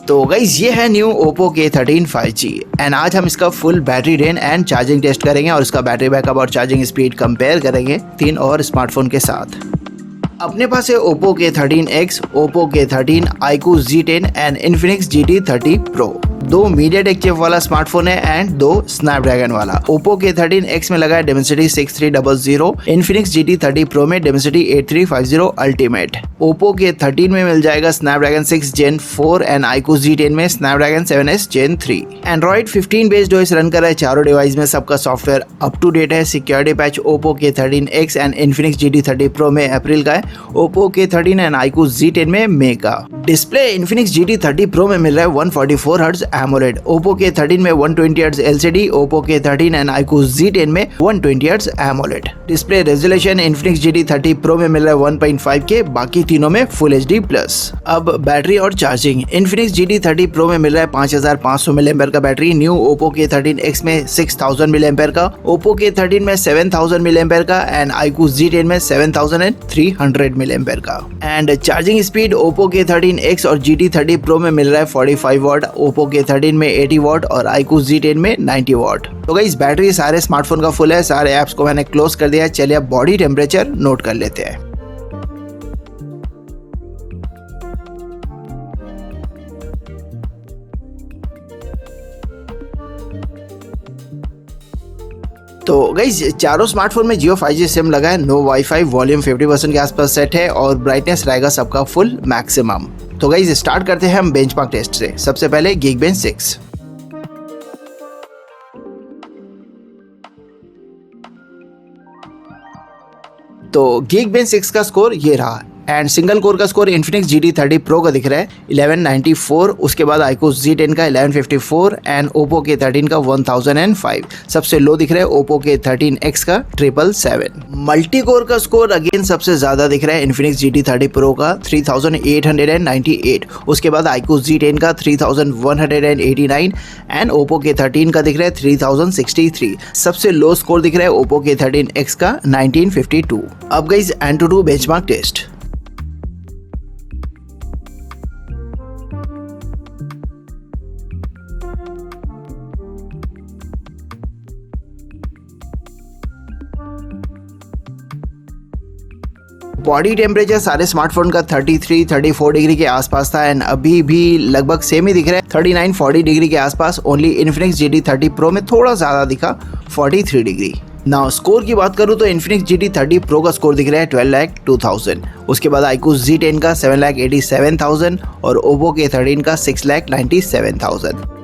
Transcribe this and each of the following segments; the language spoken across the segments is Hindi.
तो गाइस ये है new Oppo K13 5G and आज हम इसका full battery range and charging test करेंगे और इसका बैटरी बैकअप और चार्जिंग स्पीड कंपेयर करेंगे 3 और स्मार्टफोन के साथ। अपने पास है Oppo K13X, Oppo K13, iQOO Z10 and Infinix GT30 Pro। 2 MediaTek chip वाला स्मार्टफोन है एंड 2 स्नैपड्रैगन वाला। Oppo K13X में लगा है Dimensity 6300, Infinix GT30 Pro में Dimensity 8350 Ultimate। Oppo K13 में मिल जाएगा Snapdragon 6 Gen 4 and iQOO Z10 में Snapdragon 7S Gen 3। Android 15 based OS run कर रहा है चारों डिवाइस में, सबका सॉफ्टवेयर अप टू डेट है। Security patch Oppo K13X and Infinix GT30 Pro में अप्रैल का है, Oppo K13 and iQOO Z10 में मई का। डिस्प्ले Infinix GT30 Pro में मिल रहा है 144Hz AMOLED, Oppo K13 में 120Hz LCD, Oppo K13 and iQOO Z10 में 120Hz AMOLED। Display resolution Infinix GT30 Pro में मिल रहा है 1.5K, बाकी तीनों में Full HD+। अब बैटरी और चार्जिंग। Infinix GT30 Pro में मिल रहा है 5500 mAh का बैटरी, न्यू Oppo K13X में 6000 mAh का, Oppo K13 में 7000 mAh का एंड iQOO Z10 में 7300 mAh का। And charging speed Oppo K13X और GT30 Pro में मिल रहा है 45 वाट, Oppo K13 में 80 वाट और iQOO Z10 में 90 वाट। तो गाइस बैटरी सारे स्मार्टफोन का फुल है, सारे ऐप्स को मैंने क्लोज कर दिया है। चलिए अब बॉडी टेम्परेचर नोट कर लेते हैं। तो गाइस चारों स्मार्टफोन में Jio 5G सिम लगा है, नो वाईफाई, वॉल्यूम 50% के आसपास सेट है और ब्राइटनेस रहेगा सबका फुल मैक्सिमम। तो गाइस स्टार्ट करते हैं हम बेंचमार्क टेस्ट से। सबसे पहले Geekbench 6। तो Geekbench 6 का स्कोर ये रहा एंड सिंगल कोर का स्कोर Infinix GT30 Pro का दिख रहा है 1194, उसके बाद iQOO Z10 का 1154 एंड Oppo K13 का 1005। सबसे लो दिख रहा है Oppo K13X का 777। मल्टी कोर का स्कोर अगेन सबसे ज्यादा दिख रहा है Infinix GT30 Pro का 3898, उसके बाद iQOO Z10 का 3189 एंड Oppo K13 का दिख रहा है 3063। सबसे लो स्कोर दिख रहा है Oppo K13X का 1952। अब guys AnTuTu benchmark test. Body temperature सारे स्मार्टफोन का 33-34 डिग्री के आसपास था एंड अभी भी लगभग सेम ही दिख रहा है 39-40 डिग्री के आसपास। ओनली Infinix GT30 Pro में थोड़ा ज़्यादा दिखा 43 डिग्री। नाउ स्कोर की बात करूँ तो Infinix GT30 Pro का स्कोर दिख रहा है 12,02,000, उसके बाद iQOO Z10 का 7,87,000 और Oppo K13 का 6,97,000।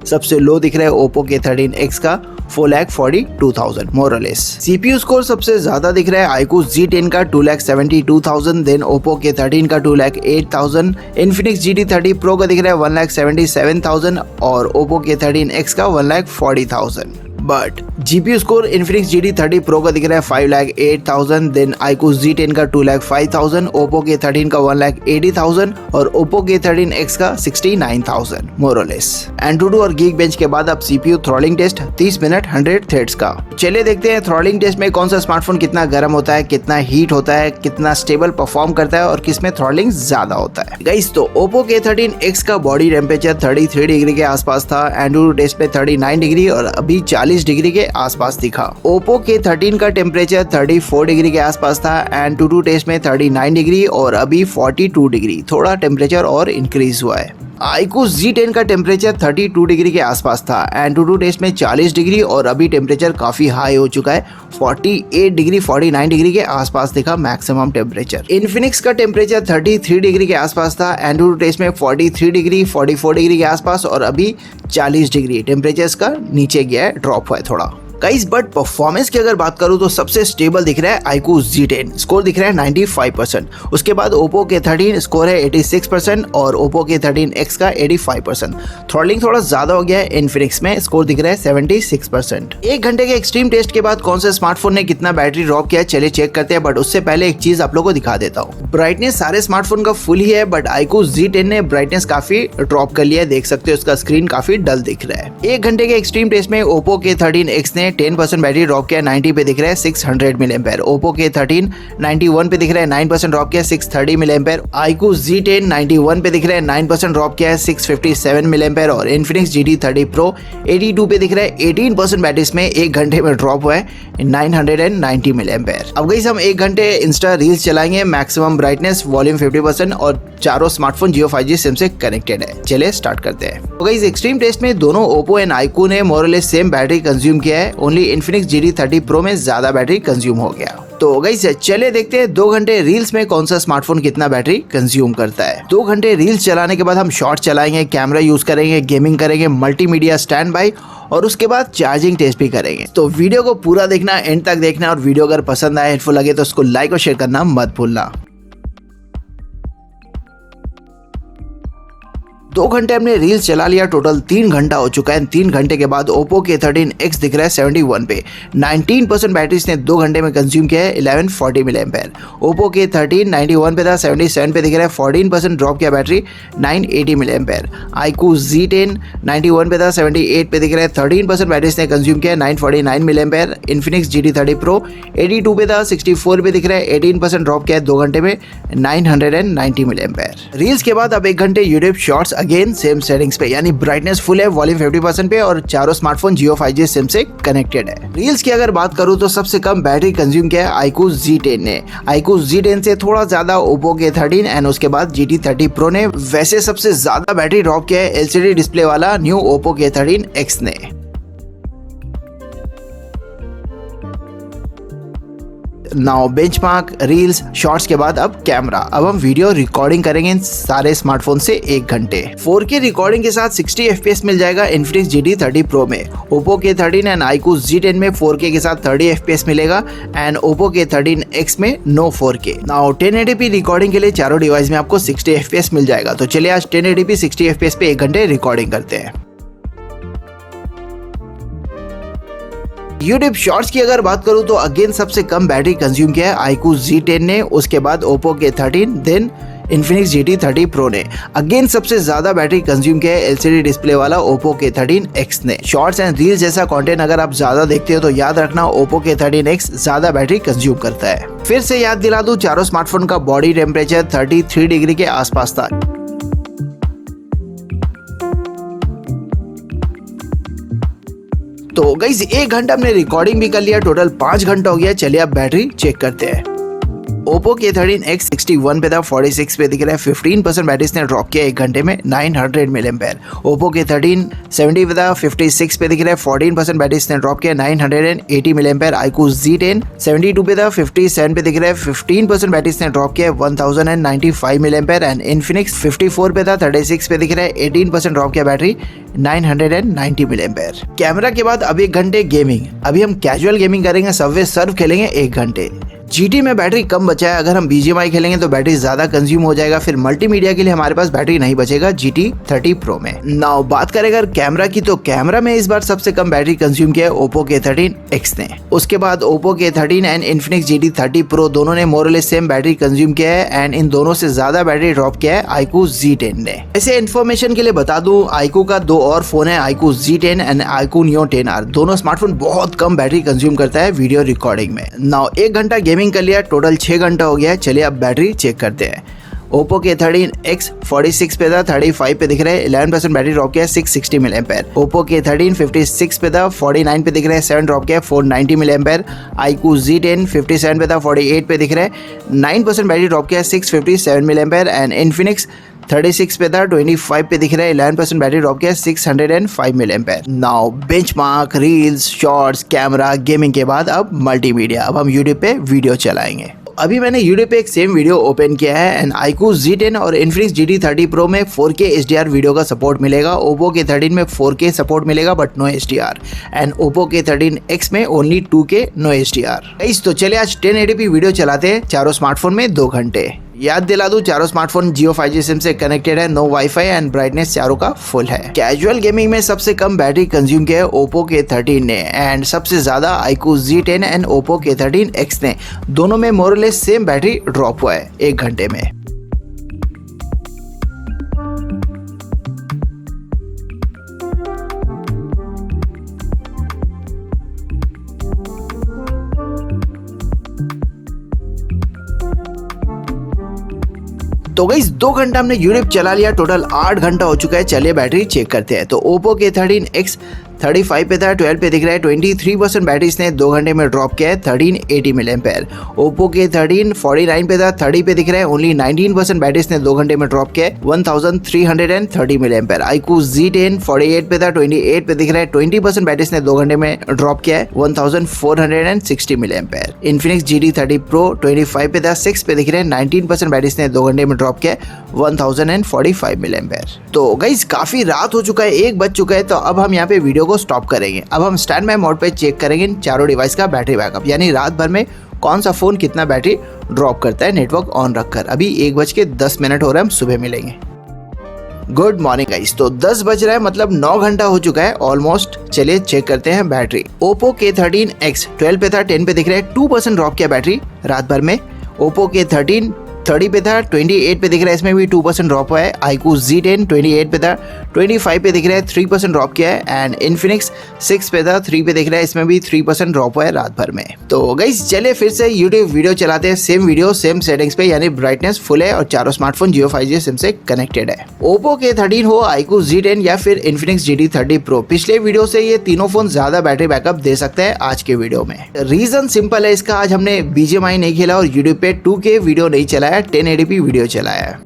सबसे लो दिख रहा है Oppo K13X का 4,42,000 मोर और लेस। CPU स्कोर सबसे ज्यादा दिख रहा है iQOO Z10 का 2,72,000, देन Oppo K13 का 2,08,000, Infinix GT30 Pro का दिख रहा है 1,77,000 और Oppo K13X का 1,40,000। But GPU score Infinix GT30 Pro का दिख रहा है 5,08,000, देन iQOO Z10 का 2,05,000, Oppo K13 का 1,80,000 और Oppo K13X का 69,000 मोर और लेस। AnTuTu और Geekbench के बाद अब CPU throttling test 30 minute 100 threads का। चलिए देखते हैं थ्रॉटलिंग टेस्ट में कौन सा स्मार्टफोन कितना गर्म होता है, कितना हीट होता है, कितना स्टेबल परफॉर्म करता है और किसमें थ्रॉटलिंग ज्यादा होता है। गाइस तो Oppo K13X का बॉडी टेम्परेचर 33 डिग्री के आसपास था, AnTuTu टेस्ट में 39 डिग्री और अभी 40 डिग्री के आसपास दिखा। Oppo K13 का टेम्परेचर 34 डिग्री के आसपास था, AnTuTu टेस्ट में 39 डिग्री और अभी 42 डिग्री, थोड़ा टेम्परेचर और इंक्रीज हुआ है। iQOO Z10 का टेम्परेचर 32 डिग्री के आसपास था, AnTuTu टेस्ट में 40 डिग्री और अभी टेम्परेचर काफी हाई हो चुका है, 48 डिग्री 49 डिग्री के आसपास दिखा मैक्सिमम टेम्परेचर। Infinix का टेम्परेचर 33 डिग्री के आसपास था, AnTuTu टेस्ट में 43 डिग्री 44 डिग्री के आसपास और अभी 40 डिग्री टेम्परेचर का नीचे गया है, ड्रॉप हुआ है थोड़ा। गाइस बट परफॉर्मेंस की अगर बात करूं तो सबसे स्टेबल दिख रहा है iQOO Z10, स्कोर दिख रहा है 95%। उसके बाद Oppo K13 स्कोर है 86% और Oppo K13X का 85%। थ्रॉटलिंग थोड़ा ज्यादा हो गया है, Infinix में स्कोर दिख रहा है 76%। एक घंटे के एक्सट्रीम टेस्ट के बाद कौन से स्मार्टफोन ने कितना बैटरी ड्रॉप किया है चलिए चेक करते हैं, बट उससे पहले एक चीज आप लोगों को दिखा देता हूँ। ब्राइटनेस सारे स्मार्टफोन का फुल ही है, बट iQOO Z10 ने ब्राइटनेस काफी ड्रॉप कर लिया है, देख सकते हो उसका स्क्रीन काफी डल दिख रहा है। एक घंटे के एक्सट्रीम टेस्ट में Oppo K13X ने 10% बैटरी ड्रॉप किया 90 पे दिख रहा है 600 mAh। ओप्पो के 13 91 पे दिख रहा है 9% ड्रॉप किया 630 mAh। iQOO Z10 91 पे दिख रहा है 9% ड्रॉप किया है 657 mAh। और Infinix GT30 Pro 82 पे दिख रहा है 18% बैटरी इसमें 1 घंटे में ड्रॉप हुआ है 990 mAh। अब गाइस हम 1 घंटे इंस्टा रील्स चलाएंगे, मैक्सिमम ब्राइटनेस, वॉल्यूम 50% और चारों स्मार्टफोन जियो 5G सिम से कनेक्टेड है। चलिए स्टार्ट करते हैं। तो गाइस एक्सट्रीम टेस्ट में दोनों ओप्पो एंड iQOO ने मोर और लेस सेम बैटरी कंज्यूम किया है, ओनली Infinix GT30 Pro में ज्यादा बैटरी कंज्यूम हो गया। तो गाइस चले देखते हैं 2 घंटे रील्स में कौन सा स्मार्टफोन कितना बैटरी कंज्यूम करता है। 2 घंटे रील्स चलाने के बाद हम शॉर्ट चलाएंगे, कैमरा यूज करेंगे, गेमिंग करेंगे, मल्टीमीडिया स्टैंड बाय और उसके बाद चार्जिंग टेस्ट भी करेंगे। तो वीडियो को पूरा देखना, एंड तक देखना और वीडियो अगर पसंद आए, हेल्पफुल लगे तो उसको लाइक और शेयर करना मत भूलना। 2 घंटे हमने रील्स चला लिया, टोटल 3 घंटा हो चुका है। 3 घंटे के बाद ओप्पो के 13X दिख रहा है 71 पे, 19% बैटरी इसने 2 घंटे में कंज्यूम किया है 1140 mAh। ओप्पो के 13 91 पे था, 77 पे दिख रहा है 14% ड्रॉप किया बैटरी 980 mAh। iQOO Z10 91 पे था, 78 पे दिख रहा है 13% बैटरी इसने कंज्यूम किया 949 mAh। Infinix GT30 Pro 82 पे था, 64 पे दिख रहा है 18% ड्रॉप किया है 2 घंटे में 990 mAh। रील्स के बाद अब 1 घंटे YouTube shorts again same settings पे, यानी ब्राइटनेस फुल है, वॉल्यूम 50% पे और चारों स्मार्टफोन जियो 5G सिम से कनेक्टेड है। रील्स की अगर बात करूं तो सबसे कम बैटरी कंज्यूम किया है iQOO Z10 ने। iQOO Z10 से थोड़ा ज्यादा ओप्पो के 13 एंड उसके बाद GT30 Pro ने। वैसे सबसे ज्यादा बैटरी ड्रॉप किया है LCD डिस्प्ले वाला न्यू ओप्पो के 13X ने। नाउ बेंचमार्क, रील्स, शॉर्ट्स के बाद अब कैमरा। अब हम वीडियो रिकॉर्डिंग करेंगे इन सारे स्मार्टफोन से 1 घंटे। 4K रिकॉर्डिंग के साथ 60 FPS मिल जाएगा Infinix GT30 Pro में। ओप्पो के 13 एंड iQOO Z10 में 4K के साथ 30 FPS मिलेगा एंड ओप्पो के 13X में no 4K। Now 1080p recording के लिए चारों डिवाइस में आपको 60 FPS मिल जाएगा। तो चलिए आज 1080p 60 FPS पे 1 घंटे रिकॉर्डिंग करते हैं। यूट्यूब शॉर्ट्स की अगर बात करूं तो अगेन सबसे कम बैटरी कंज्यूम किया है iQOO Z10 ने, उसके बाद ओप्पो के 13, देन Infinix GT30 Pro ने। अगेन सबसे ज्यादा बैटरी कंज्यूम किया है LCD डिस्प्ले वाला ओप्पो के 13X ने। शॉर्ट्स एंड रील्स जैसा कंटेंट अगर आप ज्यादा देखते हो तो याद रखना ओप्पो के 13X ज्यादा बैटरी कंज्यूम करता है। फिर से याद दिला दूं, चारों स्मार्टफोन का बॉडी टेम्परेचर 33 डिग्री के आसपास था। तो गाइस 1 घंटा हमने रिकॉर्डिंग भी कर लिया, टोटल 5 घंटा हो गया। चलिए अब बैटरी चेक करते हैं। ओप्पो के 13X 61 पे था, 46 पे दिख रहा है 15% बैटरी इसने ड्रॉप किया 1 घंटे में 900 mAh। ओप्पो के 13 70 पे था, 56 पे दिख रहा है 14% बैटरी इसने ड्रॉप किया 980 mAh। iQOO Z10 72 पे था, 57 पे दिख रहा है 15% बैटरी इसने ड्रॉप किया 1095 mAh। एंड Infinix 54 पे था, 36 पे दिख रहा है 18% ड्रॉप किया बैटरी 990 mAh। कैमरा के बाद अब 1 घंटे गेमिंग। अभी हम कैजुअल गेमिंग करेंगे, सबवे सर्व खेलेंगे 1 घंटे। GT में बैटरी कम बचा है, अगर हम BGMI खेलेंगे तो बैटरी ज्यादा कंज्यूम हो जाएगा। फिर मल्टीमीडिया के लिए हमारे पास बैटरी नहीं बचेगा GT30 Pro में। नाउ बात करें अगर कैमरा की, तो कैमरा में इस बार सबसे कम बैटरी कंज्यूम किया है ओप्पो के 13X ने। उसके बाद ओप्पो के 13 एंड Infinix GT30 Pro दोनों ने मोर और लेस सेम बैटरी कंज्यूम किया है एंड इन दोनों से ज्यादा बैटरी ड्रॉप किया है iQOO Z10 ने। ऐसे इन्फॉर्मेशन के लिए बता दूं, iQOO का 2 और फोन है, iQOO Z10 and iQOO Neo 10R। दोनों स्मार्टफोन बहुत कम बैटरी कंज्यूम करता है वीडियो रिकॉर्डिंग में। नाउ 1 घंटा गेमिंग कर लिया, टोटल 6 घंटा हो गया है। चलिए अब बैटरी चेक करते हैं। ओप्पो के 13X 46 पे था, 35 पे दिख रहा है 11% बैटरी ड्रॉप किया 660 mAh। ओप्पो के 13 56 पे था, 49 पे दिख रहा है 7 ड्रॉप किया 490 mAh। iQOO Z10 57 पे था, 48 पे दिख रहा है 9% बैटरी ड्रॉप किया 657 mAh। एंड Infinix 36 पे था, 25 पे दिख रहा है 11% बैटरी ड्रॉप किया 605 mAh। Now benchmark, reels, shorts, camera, gaming के बाद अब मल्टीमीडिया। अब हम यूट्यूब पे वीडियो चलाएंगे। अभी मैंने यूट्यूब पे एक सेम वीडियो ओपन किया है एंड iQOO Z10 और Infinix GT30 Pro में 4K HDR वीडियो का सपोर्ट मिलेगा। ओप्पो के 13 में 4K सपोर्ट मिलेगा but no HDR and Oppo के 13X में ओनली 2K नो HDR। तो चलिए आज 1080p वीडियो चलाते हैं चारों स्मार्टफोन में 2 घंटे। याद दिला दूं, चारों स्मार्टफोन जियो 5G सिम से कनेक्टेड है, नो वाईफाई एंड ब्राइटनेस चारों का फुल है। कैजुअल गेमिंग में सबसे कम बैटरी कंज्यूम किया है ओप्पो के 13 ने एंड सबसे ज्यादा iQOO Z10 एंड ओप्पो के 13X ने। दोनों में मोर और लेस सेम बैटरी ड्रॉप हुआ है 1 घंटे में। तो गाइस 2 घंटा हमने यूट्यूब चला लिया, टोटल 8 घंटा हो चुका है। चलिए बैटरी चेक करते हैं। तो ओप्पो K13X 35 पे था, 12 पे दिख रहा है। 23% बैटरी इसने 2 घंटे में ड्रॉप किया है, 1380 mAh। ओप्पो K13 49 पे था, 30 पे दिख रहा है। ओनली 19% बैटरी इसने 2 घंटे में ड्रॉप किया है, 1330 mAh। iQOO Z10 48 पे था, 28 पे दिख रहा है। 20% बैटरी इसने 2 घंटे में ड्रॉप किया है, 1460 mAh। Infinix GT30 Pro 25 पे था, 6 पे दिख रहे हैं। 19% बैटरी इसने 2 घंटे में ड्रॉप किया है, 1045 mAh। तो गाइस काफी रात हो चुका है, 1 बज चुका है। तो अब हम यहाँ पे वीडियो को स्टॉप करेंगे। अब हम स्टैंड बाय मोड पे चेक करेंगे इन चारों डिवाइस का बैटरी बैकअप, यानी रात भर में कौन सा फोन कितना बैटरी ड्रॉप करता है नेटवर्क ऑन रखकर। अभी 1:10 हो रहा है, हम सुबह मिलेंगे। Good morning guys. तो 10 बज रहा है, मतलब 9 घंटा हो चुका है ऑलमोस्ट। चलिए चेक करते हैं बैटरी। ओप्पो K13X 12 पे था, 10 पे दिख रहा है। 2% ड्रॉप किया बैटरी रात भर में। ओप्पो K13 30 पे था, 28 पे दिख रहा है, इसमें भी 2% ड्रॉप हुआ है। iQOO Z10 28 पे था, 25 पे दिख रहा है, 3% ड्रॉप किया है। एंड Infinix 6 पे था, 3 पे दिख रहा है, इसमें भी 3% ड्रॉप हुआ है रात भर में। तो गाइस चलिए फिर से YouTube वीडियो चलाते हैं। सेम वीडियो सेम सेटिंग्स पे, यानी ब्राइटनेस फुल है और चारों स्मार्टफोन Jio 5G सिम से कनेक्टेड है। ओप्पो K13 हो, iQOO Z10 या फिर Infinix GT30 Pro, पिछले वीडियो से ये तीनों फोन ज्यादा बैटरी बैकअप दे सकते हैं आज के वीडियो में। रीजन सिंपल है इसका, आज हमने BGMI नहीं खेला और YouTube पे 2K वीडियो नहीं चलाया, 1080p वीडियो चलाया है।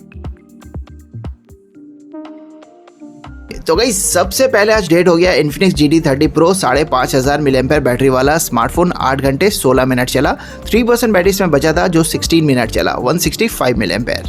तो गाइस सबसे पहले आज डेट हो गया Infinix GT30 Pro 5500 mAh battery वाला स्मार्टफोन। 8 घंटे 16 मिनट चला, 3% बैटरी इसमें बचा था जो 16 मिनट चला, 165 mAh।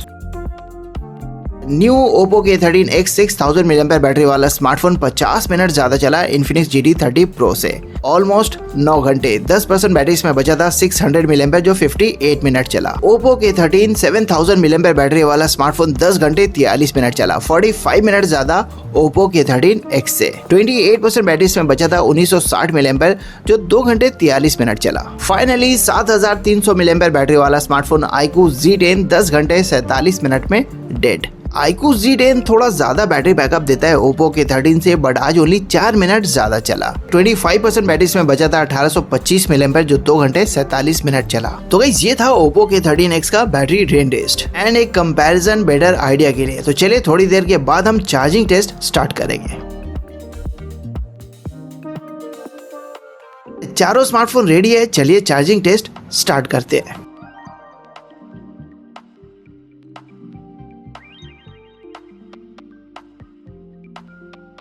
New Oppo K13X 6000 mAh battery वाला स्मार्टफोन 50 मिनट ज्यादा चला Infinix GT30 Pro से, ऑलमोस्ट 9 घंटे। 10% बैटरी इसमें बचा था, 600 mAh जो 58 मिनट चला। ओप्पो K13 7000 mAh बैटरी वाला स्मार्टफोन 10 घंटे 43 मिनट चला, 45 मिनट ज्यादा ओप्पो K13X से। 28% बैटरी इसमें बचा था, 1960 mAh जो 2 घंटे 43 मिनट चला। फाइनली 7300 mAh बैटरी वाला स्मार्टफोन iQOO Z10 10 घंटे 47 मिनट में डेड। iQOO Z10 थोड़ा ज्यादा बैटरी बैकअप देता है ओप्पो K13 से, बट आज ओनली 4 मिनट ज्यादा चला। 25% बैटरी इसमें बचा था, 1825 mAh जो 2 घंटे 47 मिनट चला। तो गाइस ये था ओप्पो K13X का बैटरी ड्रेन टेस्ट एंड एक कंपैरिजन बेटर आइडिया के लिए। तो चलिए थोड़ी देर के बाद हम चार्जिंग टेस्ट स्टार्ट करेंगे। चारों स्मार्टफोन रेडी है, चलिए चार्जिंग टेस्ट स्टार्ट करते हैं।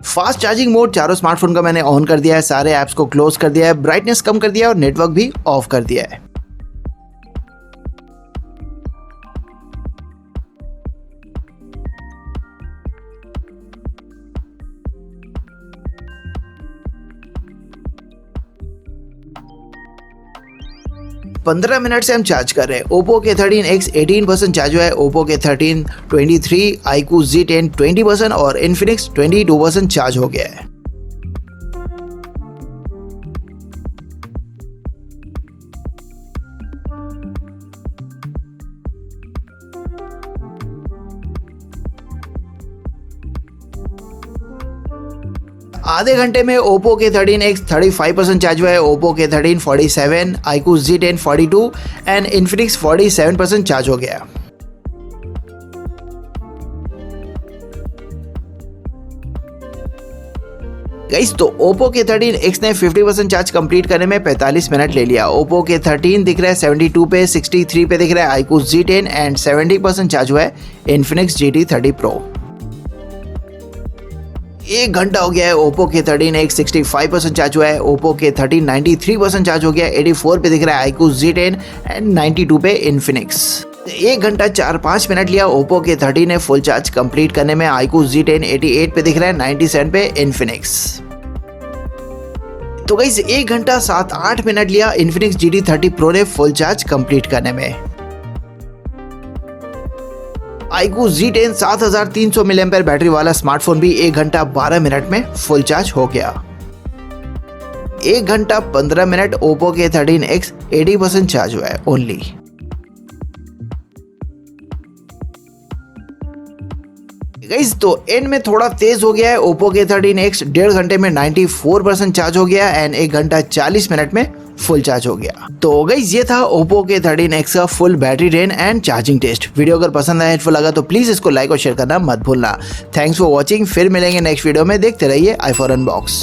फास्ट चार्जिंग मोड चारों स्मार्टफोन का मैंने ऑन कर दिया है, सारे ऐप्स को क्लोज कर दिया है, ब्राइटनेस कम कर दिया है और नेटवर्क भी ऑफ कर दिया है। पंद्रह मिनट से हम चार्ज कर रहे हैं। ओप्पो K13X 18% चार्ज हुआ है, ओप्पो K13 23, iQOO Z10 20% और Infinix 22% चार्ज हो गया है। आधे घंटे में ओप्पो K13X 35% चार्ज हुआ है, Oppo K13 47, iQOO Z10 42 and Infinix 47% charge हो गया। गाइस तो ओप्पो K13X ने 50% चार्ज कंप्लीट करने में 45 मिनट ले लिया। ओप्पो K13 दिख रहा है 72 पे, 63 पे दिख रहा है iQOO Z10 एंड 70% चार्ज हुआ है Infinix GT30 Pro। 1 घंटा हो गया है, ओप्पो K13X 65% चार्ज हुआ है, ओप्पो K13 93% चार्ज हो गया है, 84 पे दिख रहा है iQOO Z10 एंड 92 पे Infinix। 1 घंटा 4-5 मिनट लिया ओप्पो K13 ने फुल चार्ज कंप्लीट करने में, iQOO Z10 88 पे दिख रहा है, 97 पे Infinix। तो गाइस 1 घंटा 7-8 मिनट लिया Infinix GT30 Pro ने फुल चार्ज कंप्लीट करने में। iQOO Z10 7300 mAh बैटरी वाला स्मार्टफोन भी 1 घंटा 12 मिनट में फुल चार्ज हो गया। 1 घंटा 15 मिनट ओप्पो K13X 80% चार्ज हुआ है ओनली। गाइस तो एंड में थोड़ा तेज हो गया है, ओप्पो K13X 1.5 घंटे में 94% चार्ज हो गया एंड 1 घंटा 40 मिनट में फुल चार्ज हो गया। तो गाइस ये था ओप्पो के 13X का full battery drain and charging test. Video अगर पसंद आया, हेल्पफुल लगा तो प्लीज इसको लाइक और शेयर करना मत भूलना। थैंक्स फॉर वॉचिंग, फिर मिलेंगे नेक्स्ट वीडियो में। देखते रहिए i4 अनबॉक्स।